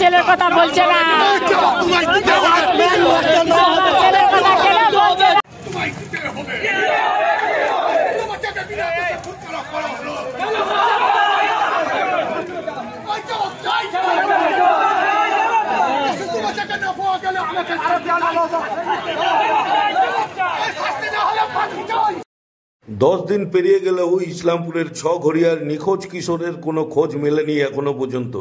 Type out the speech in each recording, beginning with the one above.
ছেলের কথা বলছে না। দশ দিন পেরিয়ে গেলেও ইসলামপুরের ছঘরিয়ার নিখোঁজ কিশোরের কোনো খোঁজ মেলেনি এখনো পর্যন্ত।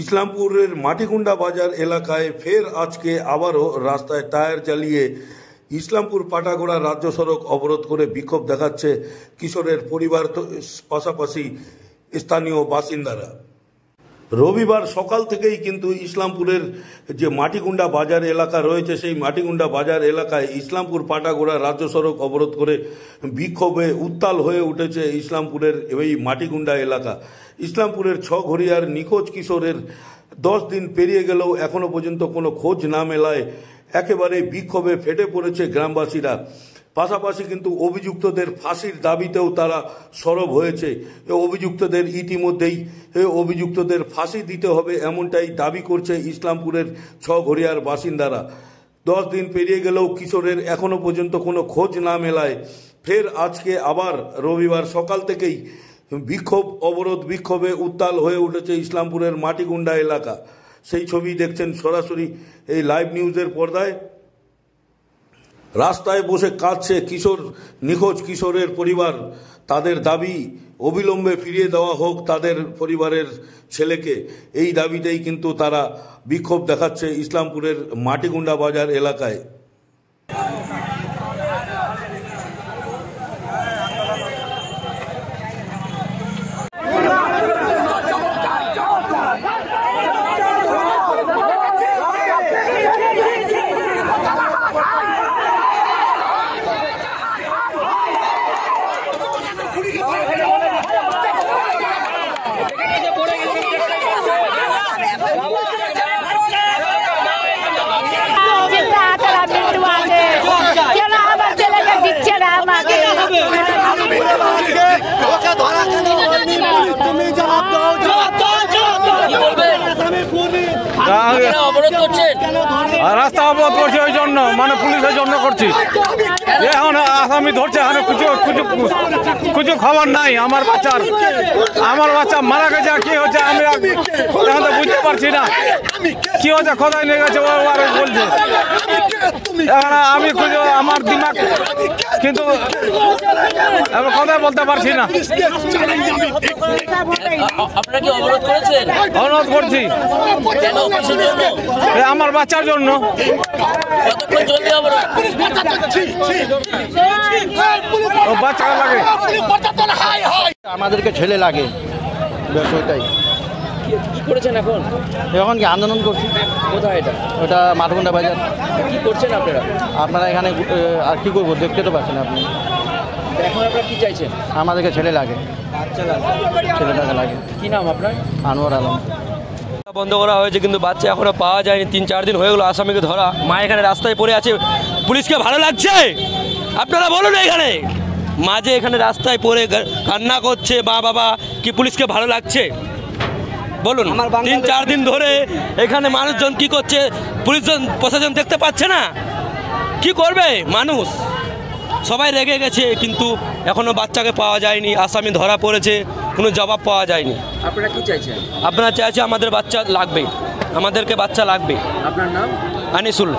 ইসলামপুরের মাটিগুন্ডা বাজার এলাকায় ফের আজকে আবারও রাস্তায় টায়ার জ্বালিয়ে ইসলামপুর পাটাগোড়া রাজ্য সড়ক অবরোধ করে বিক্ষোভ দেখাচ্ছে কিশোরের পরিবার পাশাপাশি স্থানীয় বাসিন্দারা। রবিবার সকাল থেকেই কিন্তু ইসলামপুরের যে মাটিগুন্ডা বাজার এলাকা রয়েছে সেই মাটিগুন্ডা বাজার এলাকায় ইসলামপুর পাটাগোড়া রাজ্য সড়ক অবরোধ করে বিক্ষোভে উত্তাল হয়ে উঠেছে ইসলামপুরের এই মাটিগুন্ডা এলাকা। ইসলামপুরের ছঘরিয়ার নিখোঁজ কিশোরের 10 দিন পেরিয়ে গেলেও এখনো পর্যন্ত কোনো খোঁজ না মেলায় একেবারে বিক্ষোভে ফেটে পড়েছে গ্রামবাসীরা। পাশাপাশি কিন্তু অভিযুক্তদের ফাঁসির দাবিতেও তারা সরব হয়েছে। অভিযুক্তদের ইতিমধ্যেই অভিযুক্তদের ফাঁসি দিতে হবে এমনটাই দাবি করছে ইসলামপুরের ছঘরিয়ার বাসিন্দারা। 10 দিন পেরিয়ে গেলেও কিশোরের এখনো পর্যন্ত কোনো খোঁজ না মেলায় ফের আজকে আবার রবিবার সকাল থেকেই বিক্ষোভে উত্তাল হয়ে উঠেছে ইসলামপুরের মাটিগুন্ডা এলাকা। সেই ছবি দেখছেন সরাসরি এই লাইভ নিউজের পর্দায়। রাস্তায় বসে কাঁদছে নিখোঁজ কিশোরের পরিবার। তাদের দাবি অবিলম্বে ফিরিয়ে দেওয়া হোক তাদের পরিবারের ছেলেকে। এই দাবিতেই কিন্তু তারা বিক্ষোভ দেখাচ্ছে ইসলামপুরের মাটিগুন্ডা বাজার এলাকায়। রাস্তা অবরোধ করছি ওই জন্য, মানে পুলিশের জন্য করছি। এখন আসামি ধরছে, এখন কিছু খবর নাই। আমার বাচ্চা মারা গেছে, কি হচ্ছে আমি এখন তো বুঝতে পারছি না কি হচ্ছে। কোথায় নিয়ে গেছে ও আর বলছে। এখন আমি আমার দিমাগ কিন্তু কথাই বলতে পারছি না। অনুরোধ করছি আমার বাচ্চার জন্য। বাচ্চা লাগে, আমাদেরকে ছেলে লাগে, বেশ ওইটাই। কি করেছেন এখন? এখন কি আন্দোলন করছি। কোথায় এটা? ওটা মাঠগুন্ডা বাজার। কি করছেন আপনারা এখানে? আর কি করবো, দেখতে তো পাচ্ছেন আপনি। এখন আপনারা কি চাইছেন? আমাদেরকে ছেলে লাগে, ছেলেটাকে লাগে। কি নাম আপনার? আনোয়ার আলম। বন্ধ করা হয়েছে কিন্তু বাচ্চা এখনো পাওয়া যায়নি। 3-4 দিন হয়ে গেল আসামিকে ধরা। মা এখানে রাস্তায় পড়ে আছে। পুলিশকে ভালো লাগছে? আপনারা বলুন, এখানে মাঝে এখানে রাস্তায় পড়ে কান্না করছে মা বাবা, কি পুলিশকে ভালো লাগছে? বলুন। 3-4 দিন ধরে এখানে মানুষজন কি করছে, পুলিশজন প্রশাসন দেখতে পাচ্ছে না। কি করবে মানুষ? সবাই রেগে গেছে কিন্তু এখনো বাচ্চাকে পাওয়া যায়নি। আসামি ধরা পড়েছে, কোনো জবাব পাওয়া যায়নি। আপনারা কি চাইছেন? আপনারা চাইছে আমাদের বাচ্চা লাগবে, আমাদেরকে বাচ্চা লাগবে। আপনার নাম? আনিসুল।